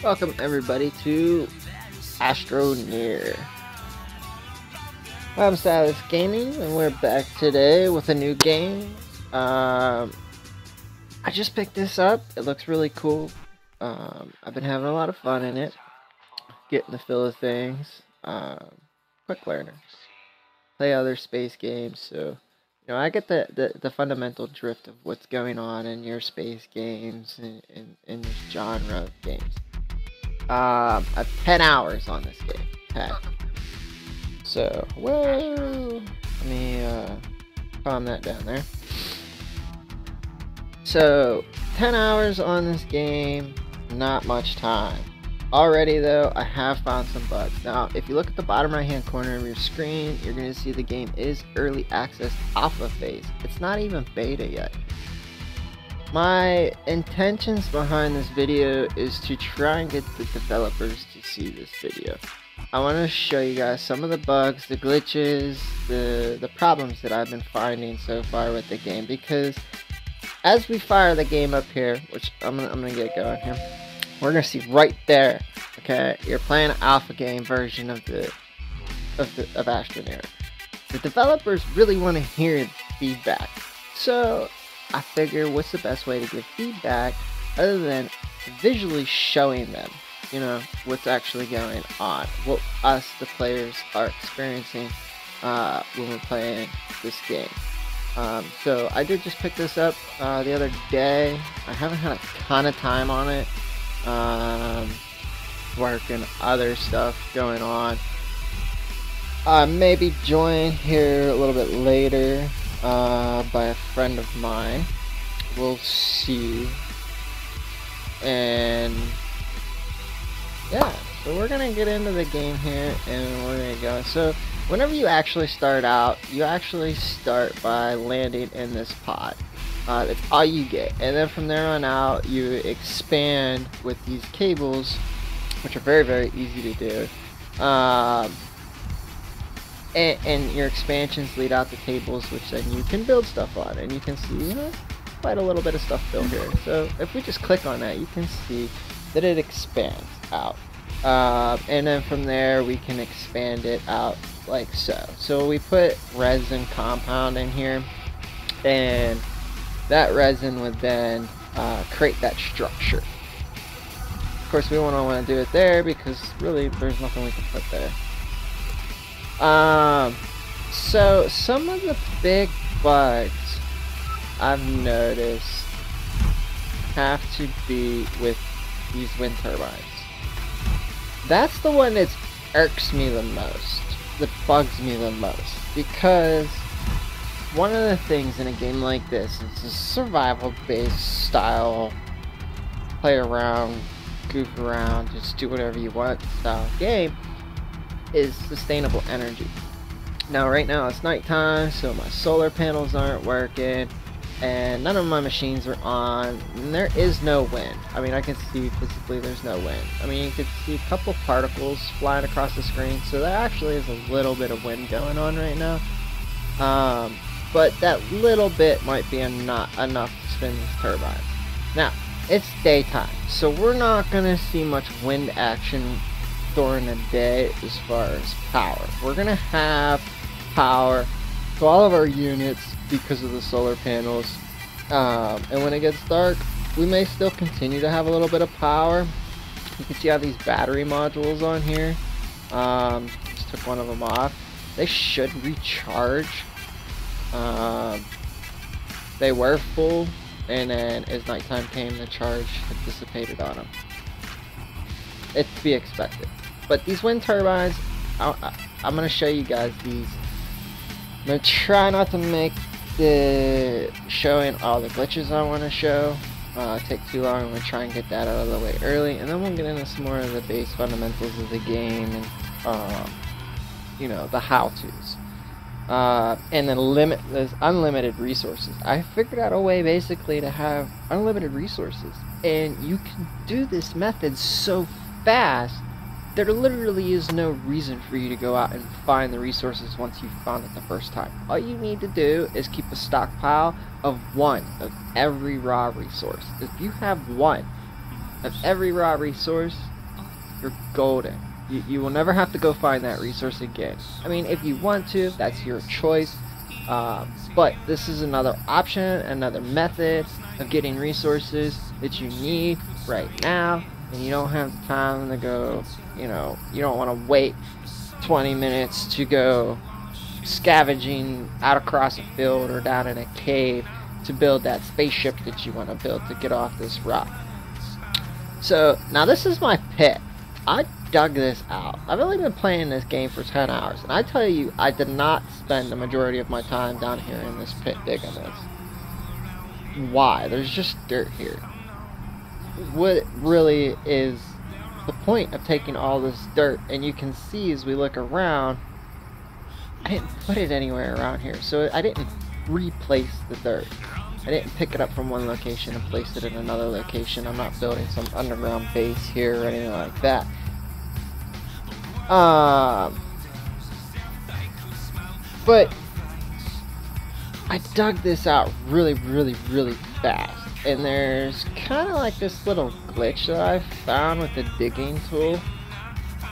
Welcome everybody to ASTRONEER. I'm Silas Gaming and we're back today with a new game. I just picked this up. It looks really cool. I've been having a lot of fun in it. Getting the feel of things. Quick learner. Play other space games, so I get the fundamental drift of what's going on in your space games and in this genre of games. I've 10 hours on this game. 10. So, whoa! Let me calm that down there. So, 10 hours on this game, not much time. Already though, I have found some bugs. Now, if you look at the bottom right hand corner of your screen, you're going to see the game is early access alpha phase. It's not even beta yet. My intentions behind this video is to try and get the developers to see this video. I want to show you guys some of the bugs, the glitches, the problems that I've been finding so far with the game, because as we fire the game up here, which I'm gonna get going here, we're gonna see right there, okay, you're playing an alpha game version of ASTRONEER. The developers really want to hear feedback, so I figure what's the best way to give feedback other than visually showing them, what's actually going on, what us, the players, are experiencing when we're playing this game. So I did just pick this up the other day. I haven't had a ton of time on it. Work and other stuff going on. Maybe join here a little bit later by a friend of mine. We'll see. And yeah, so we're gonna get into the game here and we're gonna go. So whenever you actually start out, you actually start by landing in this pod. That's all you get, and then from there on out you expand with these cables, which are very, very easy to do. And your expansions lead out to tables, which then you can build stuff on, and you can see quite a little bit of stuff built here. So if we just click on that, you can see that it expands out, and then from there we can expand it out like so. So we put resin compound in here, and that resin would then create that structure. Of course, we won't want to do it there because really there's nothing we can put there. So some of the big bugs I've noticed have to be with these wind turbines. That's the one that irks me the most, that bugs me the most, because one of the things in a game like this, it's a survival based style, play around, goof around, just do whatever you want style game, is sustainable energy. Now right now it's nighttime, so my solar panels aren't working and none of my machines are on, and there is no wind. I mean, I can see physically there's no wind. I mean, you can see a couple particles flying across the screen, so there actually is a little bit of wind going on right now. But that little bit might be not enough to spin these turbines. Now, it's daytime, so we're not gonna see much wind action during the day as far as power. We're gonna have power to all of our units because of the solar panels, and when it gets dark, we may still continue to have a little bit of power. You can see how these battery modules on here, just took one of them off. They should recharge. They were full, and then as nighttime came, the charge had dissipated on them. It's to be expected. But these wind turbines, I'm going to show you guys these. I'm going to try not to make the showing all the glitches I want to show take too long. I'm going to try and get that out of the way early, and then we'll get into some more of the base fundamentals of the game and the how-tos. And then there's unlimited resources. I figured out a way basically to have unlimited resources, and you can do this method so fast there literally is no reason for you to go out and find the resources once you've found it the first time. All you need to do is keep a stockpile of one of every raw resource. If you have one, of every raw resource, you're golden. You will never have to go find that resource again. I mean, if you want to, that's your choice. But this is another option, another method of getting resources that you need right now, and you don't have the time to go, you don't want to wait 20 minutes to go scavenging out across a field or down in a cave to build that spaceship that you want to build to get off this rock. So now this is my pit. I dug this out. I've only been playing this game for 10 hours, and I tell you, I did not spend the majority of my time down here in this pit digging this. Why? There's just dirt here. What really is the point of taking all this dirt? And you can see as we look around, I didn't put it anywhere around here, so I didn't replace the dirt. I didn't pick it up from one location and place it in another location. I'm not building some underground base here or anything like that. But I dug this out really fast. And there's kind of like this little glitch that I found with the digging tool.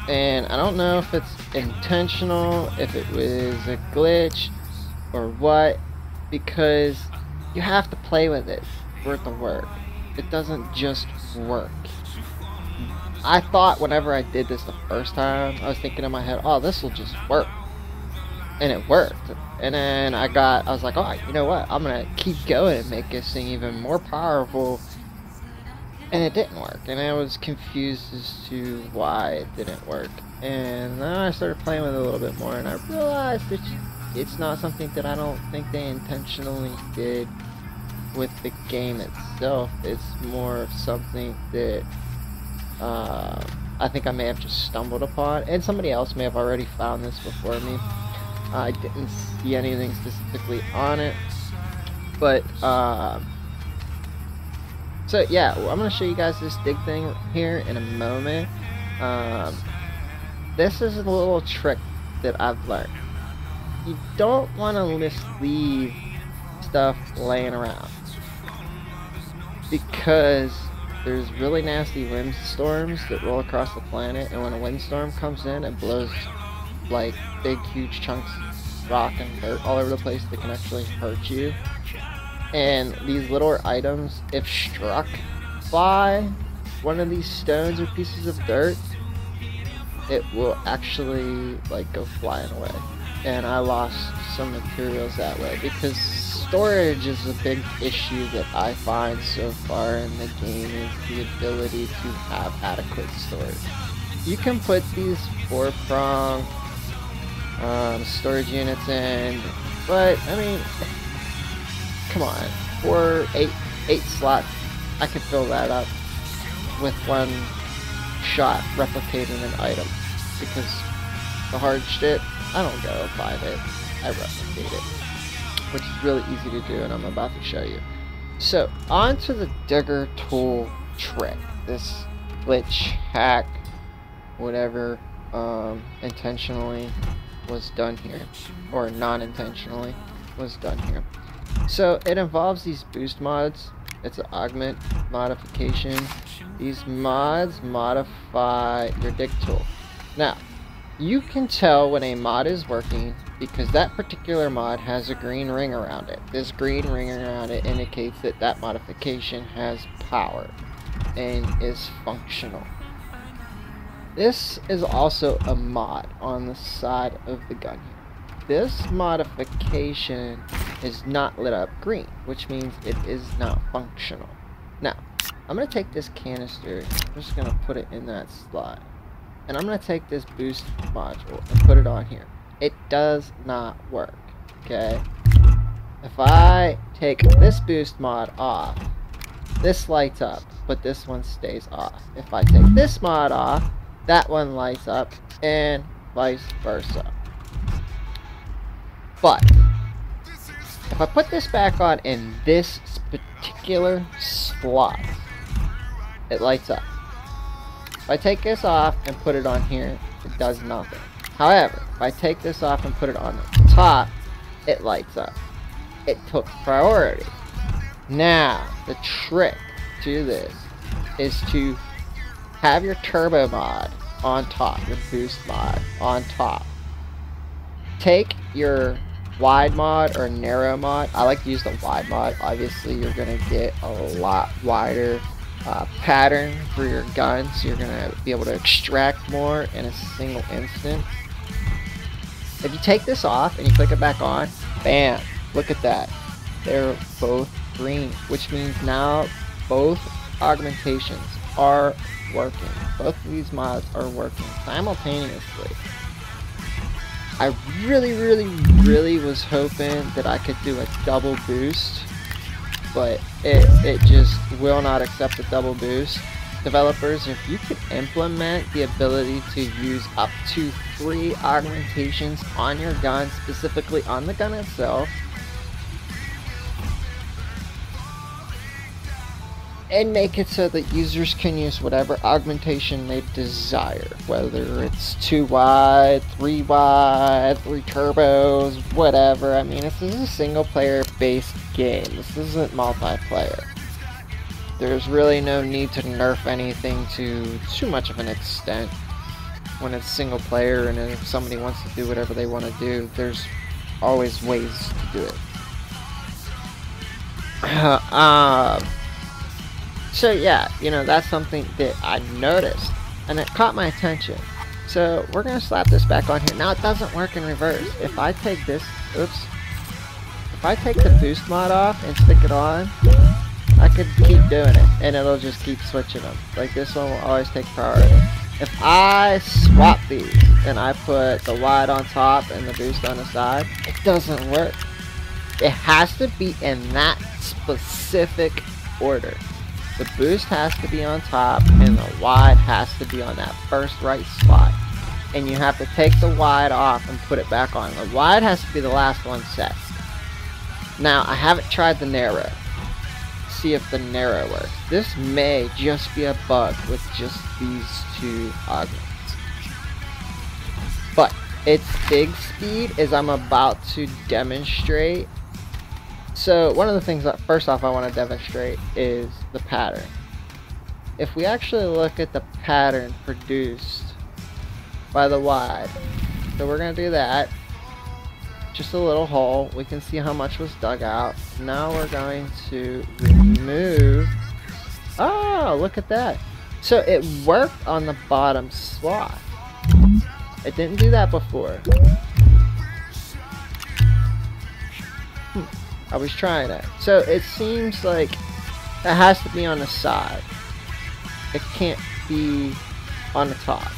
And I don't know if it's intentional, if it was a glitch, or what. Because you have to play with it for it to work. It doesn't just work. I thought whenever I did this the first time, I was thinking in my head, oh, this will just work. And it worked. And then I was like, oh, you know what? I'm going to keep going and make this thing even more powerful. And it didn't work. And I was confused as to why it didn't work. And then I started playing with it a little bit more, and I realized that it's not something that I don't think they intentionally did with the game itself. It's more of something that I think I may have just stumbled upon, and somebody else may have already found this before me. I didn't see anything specifically on it, but so yeah, I'm gonna show you guys this dig thing here in a moment. This is a little trick that I've learned. You don't want to just leave stuff laying around, because there's really nasty windstorms that roll across the planet, and when a windstorm comes in, it blows like big huge chunks of rock and dirt all over the place that can actually hurt you. And these little items, if struck by one of these stones or pieces of dirt, it will actually like go flying away. And I lost some materials that way, because storage is a big issue that I find so far in the game, is the ability to have adequate storage. You can put these 4-prong storage units in, but I mean, come on, 8 slots, I could fill that up with one shot replicating an item, because the hard shit, I don't go find it, I replicate it, which is really easy to do, and I'm about to show you. So, onto the digger tool trick. This glitch, hack, whatever, intentionally was done here, or non-intentionally was done here. So, it involves these boost mods. It's an augment modification. These mods modify your dig tool. Now, you can tell when a mod is working because that particular mod has a green ring around it. This green ring around it indicates that that modification has power and is functional. This is also a mod on the side of the gun here. This modification is not lit up green, which means it is not functional. Now, I'm going to take this canister, I'm just going to put it in that slot. And I'm going to take this boost module and put it on here. It does not work, okay? If I take this boost mod off, this lights up, but this one stays off. If I take this mod off, that one lights up, and vice versa. But if I put this back on in this particular slot, it lights up. If I take this off and put it on here, it does nothing. However, if I take this off and put it on the top, it lights up. It took priority. Now, the trick to this is to have your turbo mod on top, your boost mod on top. Take your wide mod or narrow mod. I like to use the wide mod. Obviously, you're going to get a lot wider pattern for your gun, so you're going to be able to extract more in a single instant. If you take this off and you click it back on, bam, look at that. They're both green, which means now both augmentations are working. Both of these mods are working simultaneously. I really was hoping that I could do a double boost, but it just will not accept a double boost. Developers, if you could implement the ability to use up to 3 augmentations on your gun, specifically on the gun itself, and make it so that users can use whatever augmentation they desire, whether it's 2 wide, 3 wide, 3 turbos, whatever. I mean, this is a single player based game. This isn't multiplayer. There's really no need to nerf anything to too much of an extent when it's single player, and if somebody wants to do whatever they want to do, there's always ways to do it. So yeah, you know, that's something that I noticed, and it caught my attention. So we're going to slap this back on here. Now it doesn't work in reverse. If I take this, oops, if I take the boost mod off and stick it on, I could keep doing it, and it'll just keep switching them. Like this one will always take priority. If I swap these, and I put the wide on top and the boost on the side, it doesn't work. It has to be in that specific order. The boost has to be on top, and the wide has to be on that first right slot. And you have to take the wide off and put it back on. The wide has to be the last one set. Now, I haven't tried the narrow. See if the narrow works. This may just be a bug with just these 2 augments. But its big speed, as I'm about to demonstrate. So one of the things that first off I want to demonstrate is the pattern. If we actually look at the pattern produced by the wide, so we're going to do that, just a little hole, we can see how much was dug out. Now we're going to remove, oh, look at that. So it worked on the bottom slot. It didn't do that before. I was trying it. So it seems like it has to be on the side. It can't be on the top.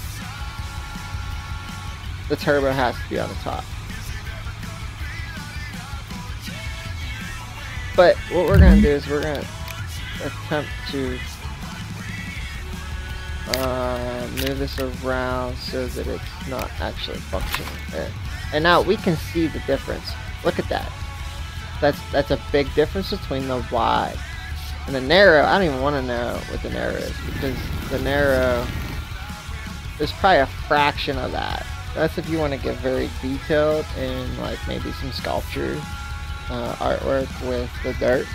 The turbo has to be on the top. But what we're going to do is we're going to attempt to move this around so that it's not actually functioning there. And now we can see the difference. Look at that. That's a big difference between the wide and the narrow. I don't even want to know what the narrow is, because the narrow, there's probably a fraction of that. That's if you want to get very detailed in like maybe some sculpture artwork with the dirt.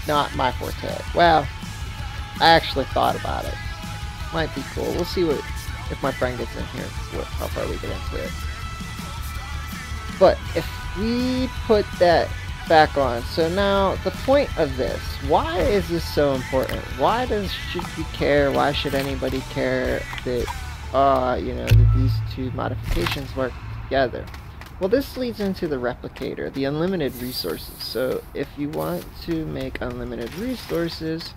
Not my forte. Well, I actually thought about it. Might be cool. We'll see what if my friend gets in here, how far we get into it. But if we put that back on, so now the point of this, why is this so important? Why should you care? Why should anybody care that you know, that these 2 modifications work together? Well, this leads into the replicator, the unlimited resources. So if you want to make unlimited resources,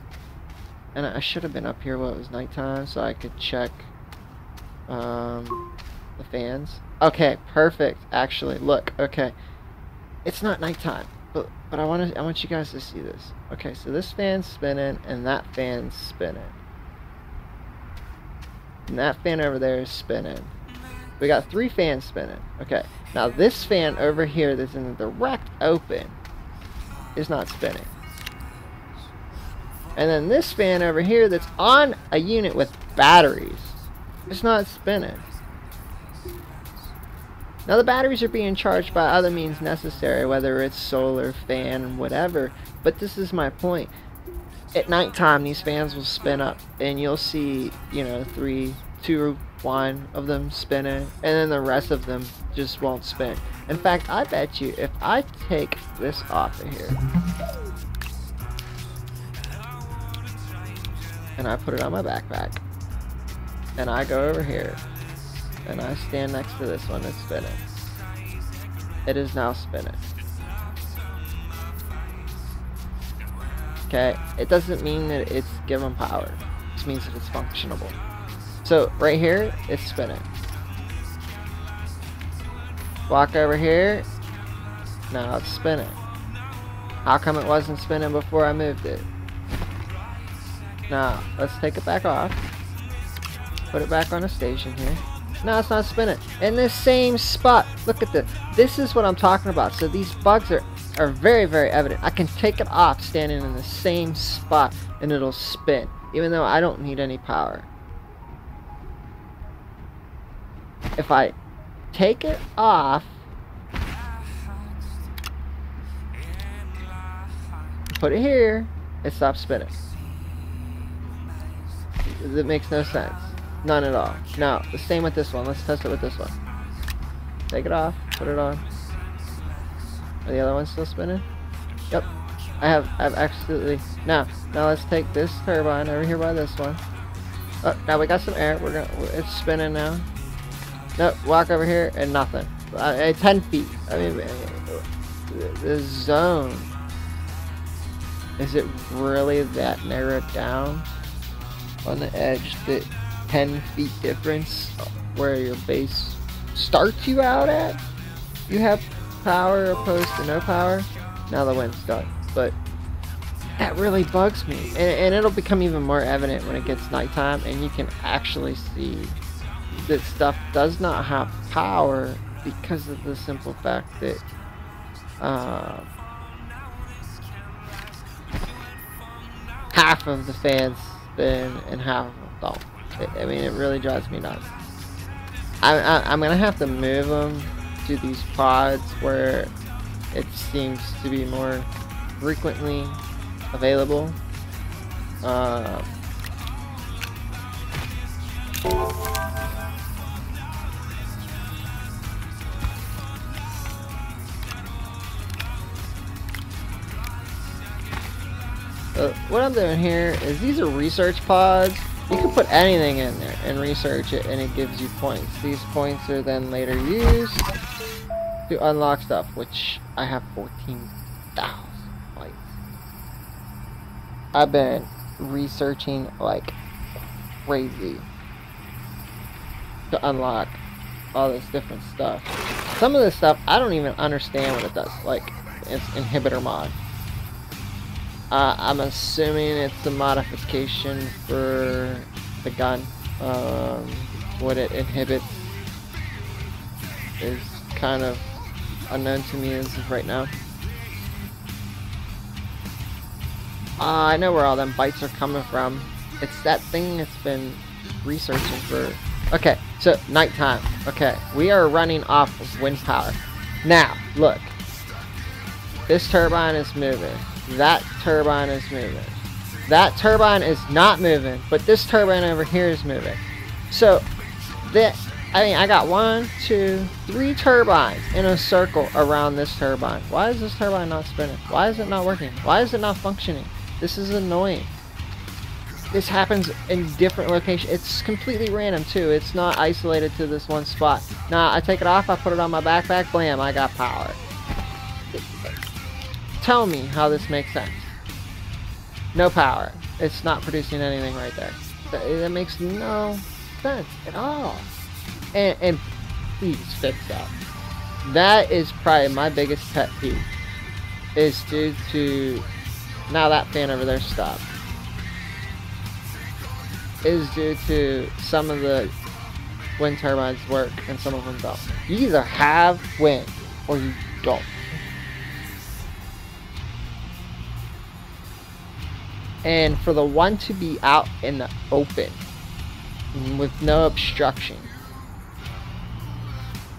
and I should have been up here while it was nighttime so I could check the fans. Okay, perfect. Actually, look. Okay, it's not nighttime, but I want you guys to see this. Okay, so this fan's spinning and that fan's spinning, and that fan over there is spinning. We got 3 fans spinning. Okay, now this fan over here that's in the direct open is not spinning, and then this fan over here that's on a unit with batteries, it's not spinning. Now the batteries are being charged by other means necessary, whether it's solar, fan, whatever, but this is my point. At nighttime, these fans will spin up, and you'll see, you know, 3, 2, 1 of them spinning, and then the rest of them just won't spin. In fact, I bet you if I take this off of here and I put it on my backpack and I go over here and I stand next to this one that's spinning, it is now spinning. Okay, it doesn't mean that it's given power, it just means that it's functionable. So right here, it's spinning. Walk over here, now it's spinning. How come it wasn't spinning before I moved it? Now, let's take it back off. Put it back on the station here. Now it's not spinning. In this same spot, look at this. This is what I'm talking about. So these bugs are very, very evident. I can take it off standing in the same spot and it'll spin, even though I don't need any power. If I take it off, put it here, it stops spinning. It makes no sense. None at all. Now, the same with this one. Let's test it with this one. Take it off, put it on. Are the other ones still spinning? Yep. I have absolutely. Now let's take this turbine over here by this one. Oh, now we got some air. It's spinning now. Nope, walk over here and nothing. 10 feet. I mean, the zone. Is it really that narrowed down on the edge that 10 feet difference where your base starts you out at? You have power opposed to no power. Now the wind's done. But that really bugs me. And it'll become even more evident when it gets nighttime and you can actually see that stuff does not have power because of the simple fact that half of the fans spin and half of them don't. I mean, it really drives me nuts. I'm gonna have to move them to these pods where it seems to be more frequently available. What I'm doing here is these are research pods. You can put anything in there and research it and it gives you points. These points are then later used to unlock stuff, which I have 14,000 points. I've been researching like crazy to unlock all this different stuff. Some of this stuff I don't even understand what it does, like it's inhibitor mod. I'm assuming it's a modification for the gun. What it inhibits is kind of unknown to me as of right now. I know where all them bites are coming from. It's that thing that's been researching for... Okay, so nighttime. Okay, we are running off of wind power. Now, look. This turbine is moving. That turbine is moving. That turbine is not moving, but this turbine over here is moving. So, I got 1, 2, 3 turbines in a circle around this turbine. Why is this turbine not spinning? Why is it not working? Why is it not functioning? This is annoying. This happens in different locations. It's completely random too. It's not isolated to this one spot. Now, I take it off, I put it on my backpack, blam, I got power. Tell me how this makes sense. No power. It's not producing anything right there. That makes no sense at all. And please fix that. That is probably my biggest pet peeve. Is due to... Now that fan over there stopped. Is due to some of the wind turbines work and some of them don't. You either have wind or you don't. And for the one to be out in the open with no obstruction,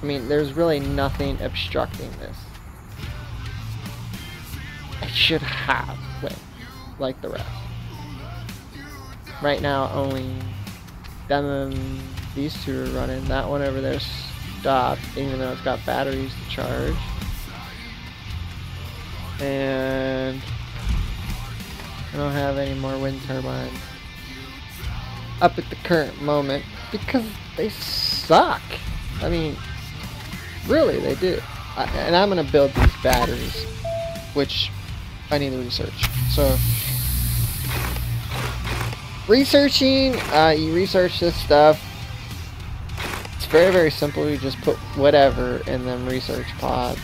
I mean, there's really nothing obstructing this. It should have wind, like the rest. Right now, only them and these two are running. That one over there stopped, even though it's got batteries to charge. And I don't have any more wind turbines up at the current moment because they suck. I mean, really, they do. And I'm gonna build these batteries, which I need to research. So, researching, you research this stuff. It's very, very simple. You just put whatever in them research pods,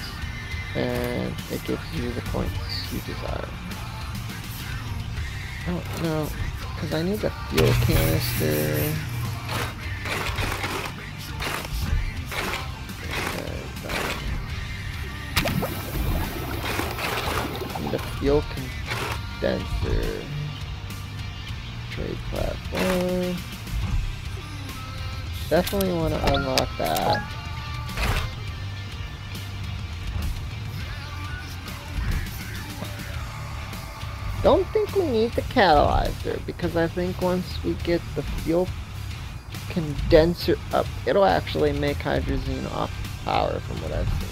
and it gives you the points you desire. Oh, no, because I need the fuel canister. I need a fuel condenser. Trade platform. Definitely want to unlock that. Don't think we need the catalyzer because I think once we get the fuel condenser up, it'll actually make hydrazine off power from what I've seen.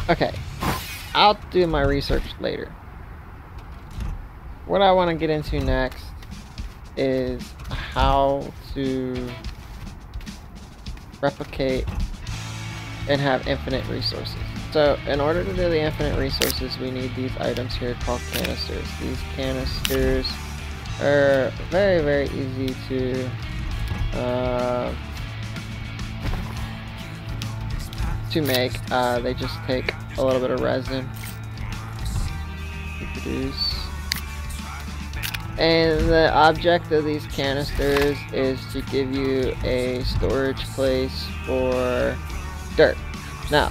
Okay, I'll do my research later. What I want to get into next is how to replicate and have infinite resources. So in order to do the infinite resources, we need these items here called canisters. These canisters are very, very easy to make. They just take a little bit of resin to produce. And the object of these canisters is to give you a storage place for dirt. Now,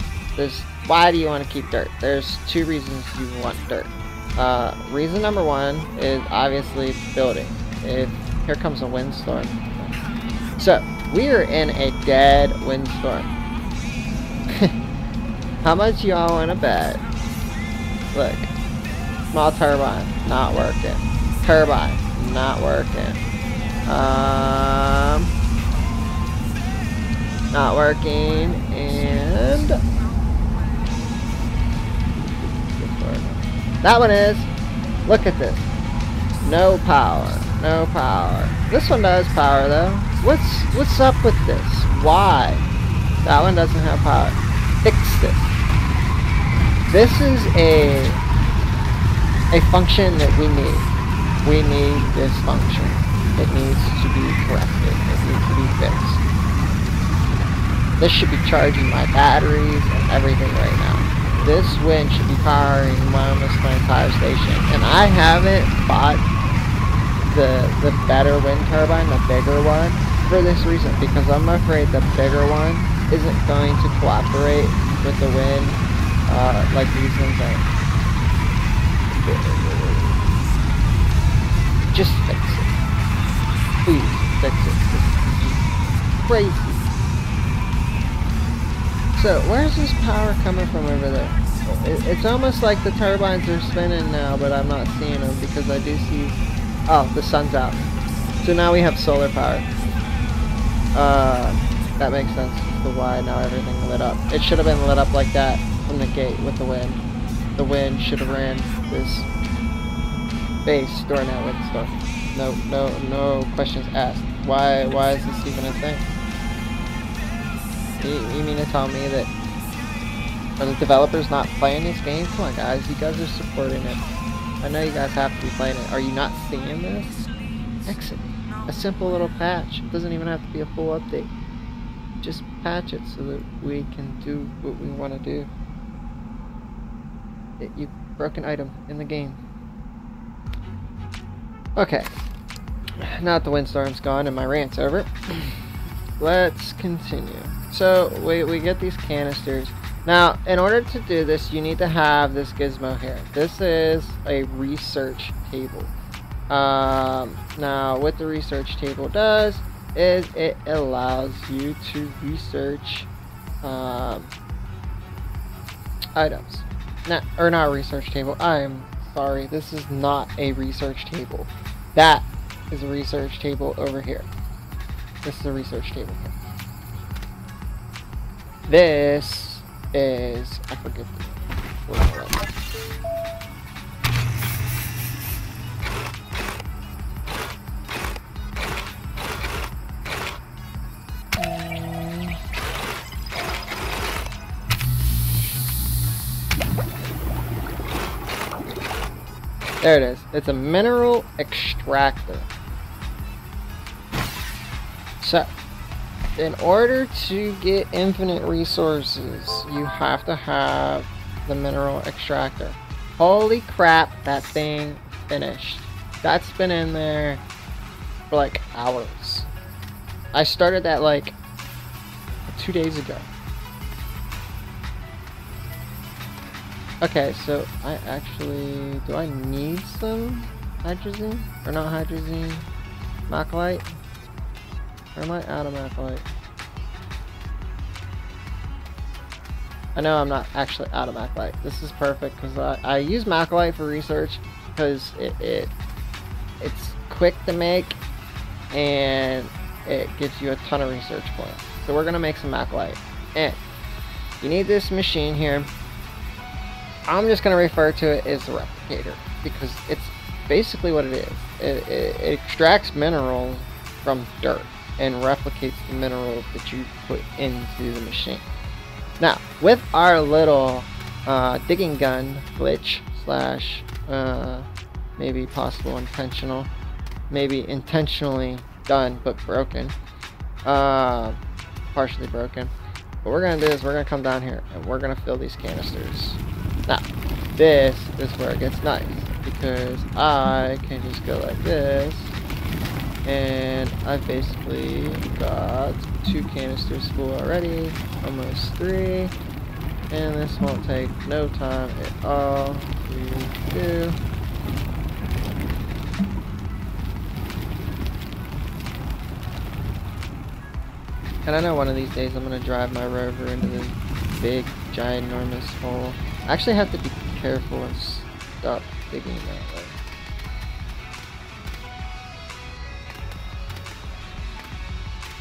why do you want to keep dirt? There's two reasons you want dirt. Reason number one is obviously building. Here comes a windstorm. So, we are in a dead windstorm. How much y'all want to bet? Look, small turbine, not working. Turbine, not working. Not working, and that one is. Look at this. No power. No power. This one does power though. What's up with this? Why? That one doesn't have power. Fix this. This is a function that we need. We need this function. It needs to be corrected. It needs to be fixed. This should be charging my batteries and everything right now. This wind should be powering almost my entire station. And I haven't bought the better wind turbine, the bigger one, for this reason. Because I'm afraid the bigger one isn't going to cooperate with the wind like these ones are. Just fix it. Please fix it. This is crazy. So, where's this power coming from over there? It's almost like the turbines are spinning now, but I'm not seeing them because I do see... Oh, the sun's out. So now we have solar power. That makes sense as to why now everything lit up. It should have been lit up like that from the gate with the wind. The wind should have ran this base during that windstorm. No questions asked. Why is this even a thing? You mean to tell me that are the developers not playing this game? Come on guys, you guys are supporting it. I know you guys have to be playing it. Are you not seeing this? Exit. A simple little patch. It doesn't even have to be a full update. Just patch it so that we can do what we want to do. You broke an item in the game. Okay. Now that the windstorm's gone and my rant's over, let's continue. So we get these canisters. Now, in order to do this, you need to have this gizmo here. This is a research table. Now, what the research table does is it allows you to research items. Not research table. I'm sorry, this is not a research table. That is a research table over here. This is a research table here. This is, I forget the word for it. There it is. It's a mineral extractor. So, in order to get infinite resources, you have to have the mineral extractor. Holy crap, that thing finished. That's been in there for like hours. I started that like 2 days ago. Okay, so I actually, do I need some hydrazine? Or not hydrazine? Maclite? Or am I out of maclite? I know I'm not actually out of maclite. This is perfect because I use maclite for research because it's quick to make and it gives you a ton of research points. So we're gonna make some maclite. And you need this machine here. I'm just going to refer to it as a replicator because it's basically what it is. It extracts minerals from dirt and replicates the minerals that you put into the machine. Now, with our little digging gun glitch slash maybe possible intentional, maybe intentionally done but broken, partially broken. What we're going to do is we're going to come down here and we're going to fill these canisters. Now, this is where it gets nice, because I can just go like this, and I've basically got 2 canisters full already, almost 3, and this won't take no time at all. 3, 2. And I know one of these days I'm going to drive my rover into this big, ginormous hole. I actually have to be careful and stop digging that way.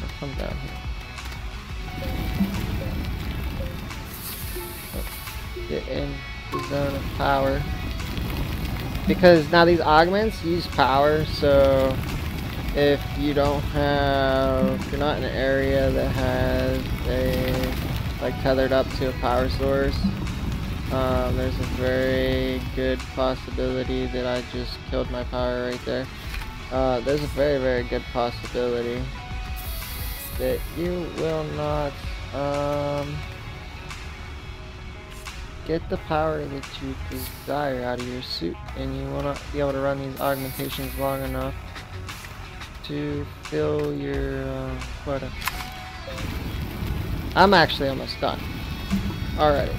I'll come down here. Get in the zone of power. Because now these augments use power, so if you don't have, if you're not in an area that has a, like, tethered up to a power source, there's a very good possibility that I just killed my power right there. There's a very, very good possibility that you will not get the power that you desire out of your suit, and you will not be able to run these augmentations long enough to fill your quota. I'm actually almost done already.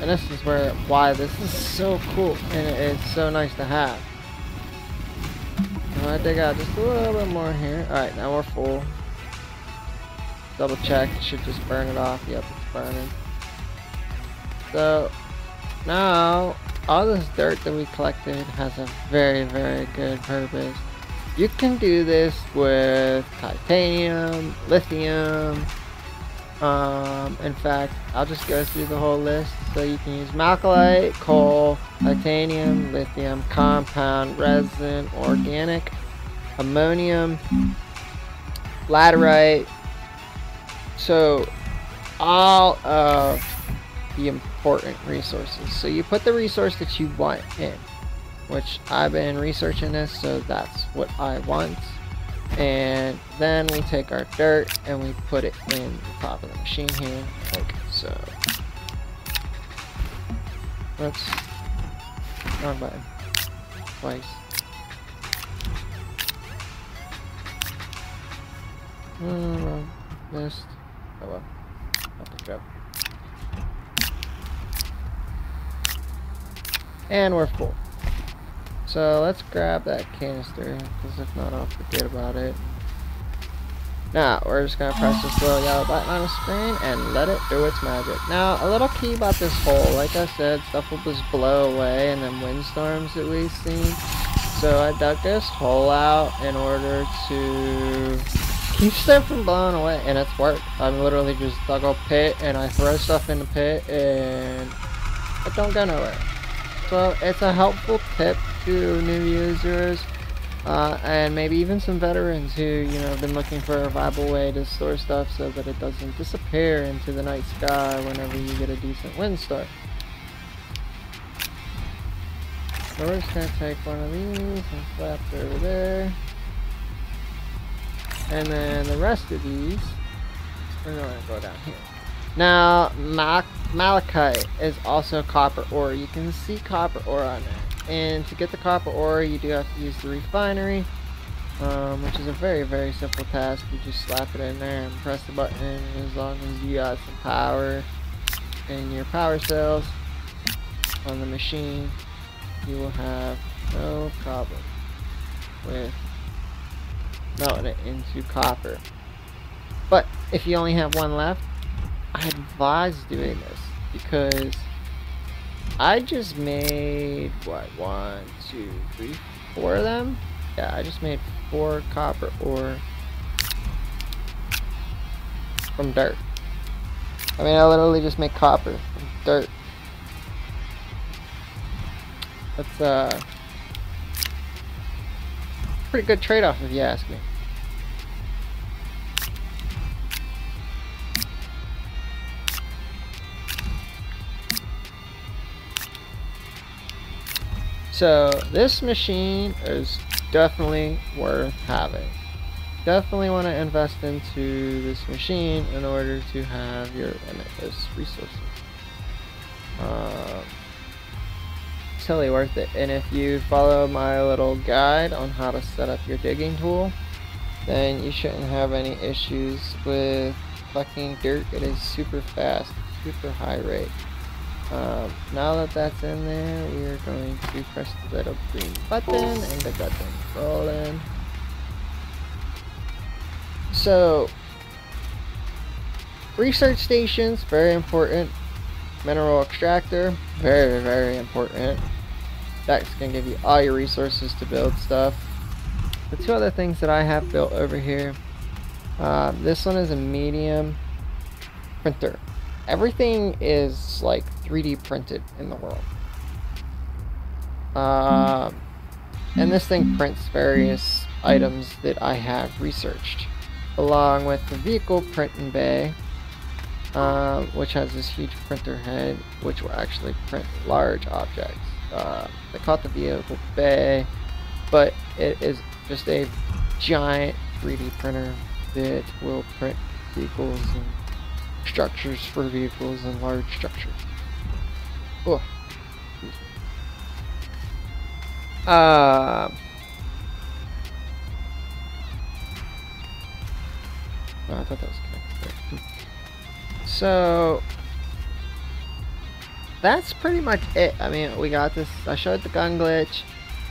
And this is why this is so cool and it's so nice to have. I dig out just a little bit more here. Alright, now we're full. Double check, it should just burn it off. Yep, it's burning. So now all this dirt that we collected has a very, very good purpose. You can do this with titanium, lithium. In fact, I'll just go through the whole list. So you can use malachite, coal, titanium, lithium, compound, resin, organic, ammonium, laterite. So all of the important resources. So you put the resource that you want in, which I've been researching this, so that's what I want. And then we take our dirt and we put it in the top of the machine here, like so. Oops. Wrong button. Twice. Wrong list. Oh well. I'll pick it up. And we're full. So let's grab that canister, because if not I'll forget about it. Now we're just gonna press this little yellow button on the screen and let it do its magic. Now a little key about this hole, like I said, stuff will just blow away in them windstorms that we've seen. So I dug this hole out in order to keep stuff from blowing away, and it's worked. I've literally just dug a pit and I throw stuff in the pit and it don't go nowhere. So it's a helpful tip to new users. And maybe even some veterans who, you know, have been looking for a viable way to store stuff so that it doesn't disappear into the night sky whenever you get a decent windstorm. So we're just going to take one of these and slap it over there. And then the rest of these, we're going to go down here. Now, malachite is also copper ore. You can see copper ore on there. And to get the copper ore, you do have to use the refinery, which is a very, very simple task. You just slap it in there and press the button, and as long as you got some power in your power cells on the machine, you will have no problem with melting it into copper. But if you only have one left, I advise doing this, because I just made, what, 1, 2, 3, 4 of them? Yeah, I just made 4 copper ore from dirt. I mean, I literally just make copper from dirt. That's a pretty good trade-off if you ask me. So this machine is definitely worth having. Definitely want to invest into this machine in order to have your limitless resources. It's totally worth it. And if you follow my little guide on how to set up your digging tool, then you shouldn't have any issues with collecting dirt. It is super fast, super high rate. Now that that's in there, we are going to press the little green button and get that thing rolling. So, research stations, very important. Mineral extractor, very, very important. That's going to give you all your resources to build stuff. The 2 other things that I have built over here, this one is a medium printer. Everything is like 3D printed in the world. And this thing prints various items that I have researched, along with the vehicle printing bay, which has this huge printer head, which will actually print large objects. They call it the vehicle bay, but it is just a giant 3D printer that will print vehicles and structures for vehicles and large structures. Oh. I thought that was connected there. So that's pretty much it. I mean, we got this. I showed the gun glitch,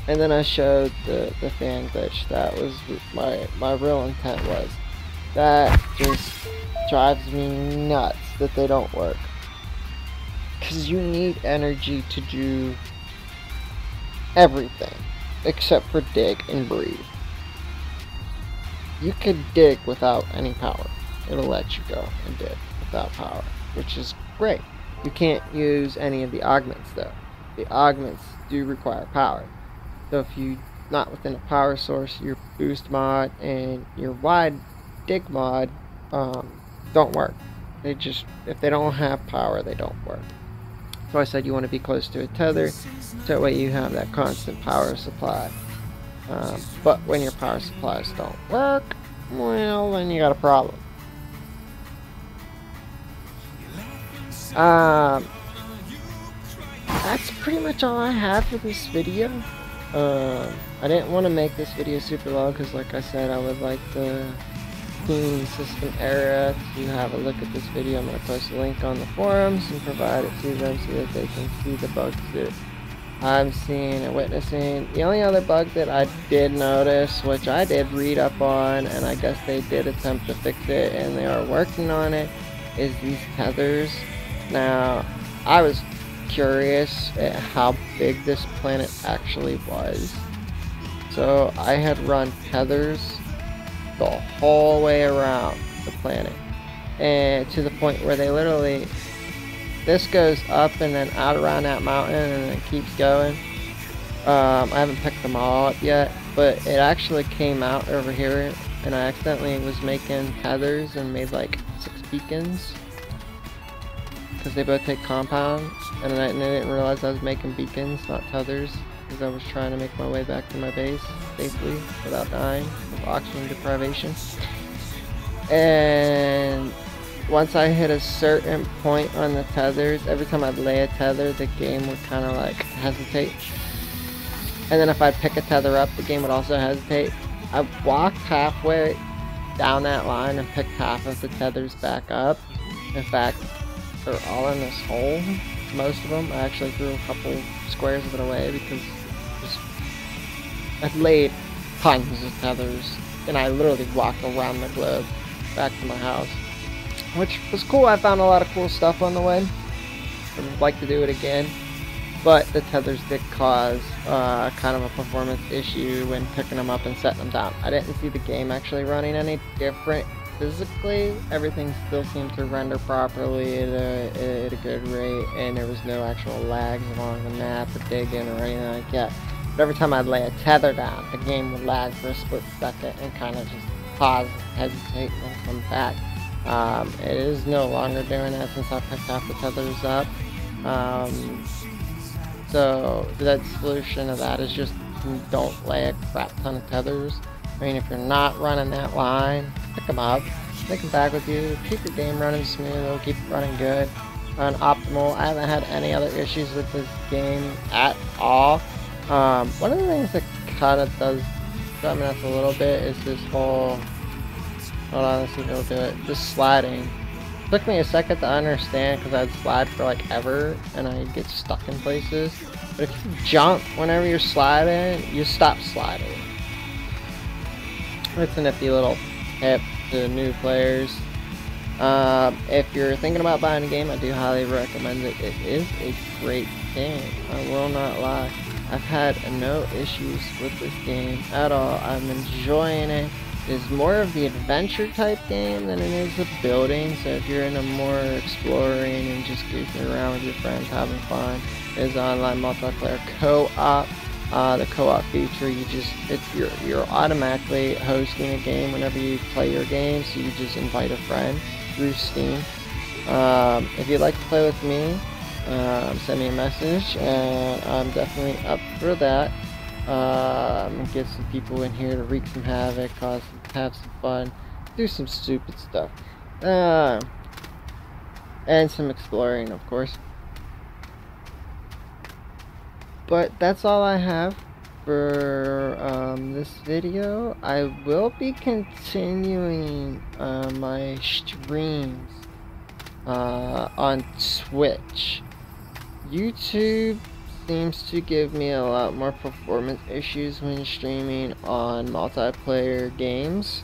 and then I showed the fan glitch. That was my real intent was. That just drives me nuts that they don't work, because you need energy to do everything except for dig and breathe. You could dig without any power. It'll let you go and dig without power, which is great. You can't use any of the augments though. The augments do require power. So if you're not within a power source, your boost mod and your wide dig mod don't work. They just, if they don't have power, they don't work. So I said you want to be close to a tether, so that way you have that constant power supply. But when your power supplies don't work, well, then you got a problem. That's pretty much all I have for this video. I didn't want to make this video super long because, like I said, I would like the team system era to have a look at this video. I'm going to post a link on the forums and provide it to them so that they can see the bugs that I'm seeing and witnessing. The only other bug that I did notice, which I did read up on, and I guess they did attempt to fix it, and they are working on it, is these tethers. Now, I was curious at how big this planet actually was. So I had run tethers the whole way around the planet, and to the point where they literally, this goes up and then out around that mountain and it keeps going. I haven't picked them all up yet, but it actually came out over here, and I accidentally was making tethers and made like 6 beacons because they both take compounds, and I didn't realize I was making beacons, not tethers, because I was trying to make my way back to my base safely without dying of oxygen deprivation. And once I hit a certain point on the tethers, every time I'd lay a tether, the game would kind of like hesitate. And then if I'd pick a tether up, the game would also hesitate. I walked halfway down that line and picked half of the tethers back up. In fact, they're all in this hole. Most of them. I actually threw a couple squares of it away because I've laid tons of tethers, and I literally walked around the globe back to my house, which was cool. I found a lot of cool stuff on the way. I would like to do it again, but the tethers did cause kind of a performance issue when picking them up and setting them down. I didn't see the game actually running any different physically. Everything still seemed to render properly at a good rate, and there was no actual lags along the map or digging or anything like that. But every time I'd lay a tether down, the game would lag for a split second and kind of just pause, hesitate, and come back. It is no longer doing that since I picked half the tethers up. So the solution to that is just don't lay a crap ton of tethers. I mean, if you're not running that line, pick them up, take them back with you, keep your game running smooth, it'll keep it running good, run optimal. I haven't had any other issues with this game at all. One of the things that kind of does drive me nuts a little bit is this whole, hold on, let's see if it'll do it, this sliding. It took me a second to understand because I'd slide for like ever and I'd get stuck in places. But if you jump whenever you're sliding, you stop sliding. It's a nifty little tip to new players. If you're thinking about buying a game, I do highly recommend it. It is a great game, I will not lie. I've had no issues with this game at all. I'm enjoying it. It's more of the adventure type game than it is a building, so if you're into more exploring and just goofing around with your friends, having fun, it's online multiplayer co-op. The co-op feature, you're automatically hosting a game whenever you play your game, so you just invite a friend through Steam. If you'd like to play with me, send me a message, and I'm definitely up for that. Get some people in here to wreak some havoc, have some fun, do some stupid stuff, and some exploring, of course. But that's all I have for this video. I will be continuing my streams on Twitch. YouTube seems to give me a lot more performance issues when streaming on multiplayer games.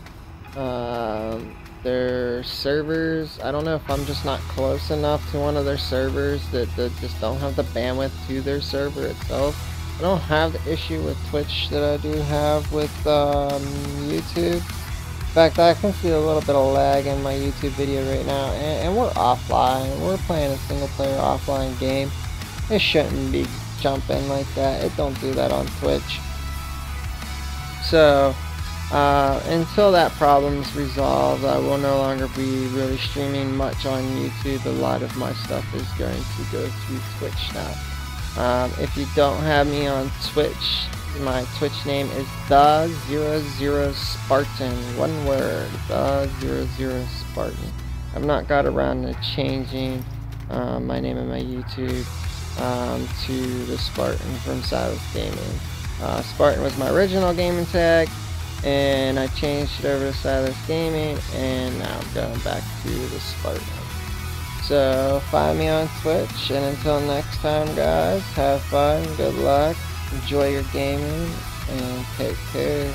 Their servers, I don't know if I'm just not close enough to one of their servers that just don't have the bandwidth to their server itself. I don't have the issue with Twitch that I do have with YouTube. In fact, I can see a little bit of lag in my YouTube video right now, and we're offline. We're playing a single player offline game. It shouldn't be jumping like that. It don't do that on Twitch. So until that problem's resolved, I will no longer be really streaming much on YouTube. A lot of my stuff is going to go through Twitch now. If you don't have me on Twitch, my Twitch name is the00 Spartan. One word, the00 Spartan. I've not got around to changing my name and my YouTube to the Spartan from Silas Gaming. Spartan was my original gaming tag, and I changed it over to Silas Gaming, and now I'm going back to the Spartan. So find me on Twitch, and until next time, guys, have fun, good luck, enjoy your gaming, and take care.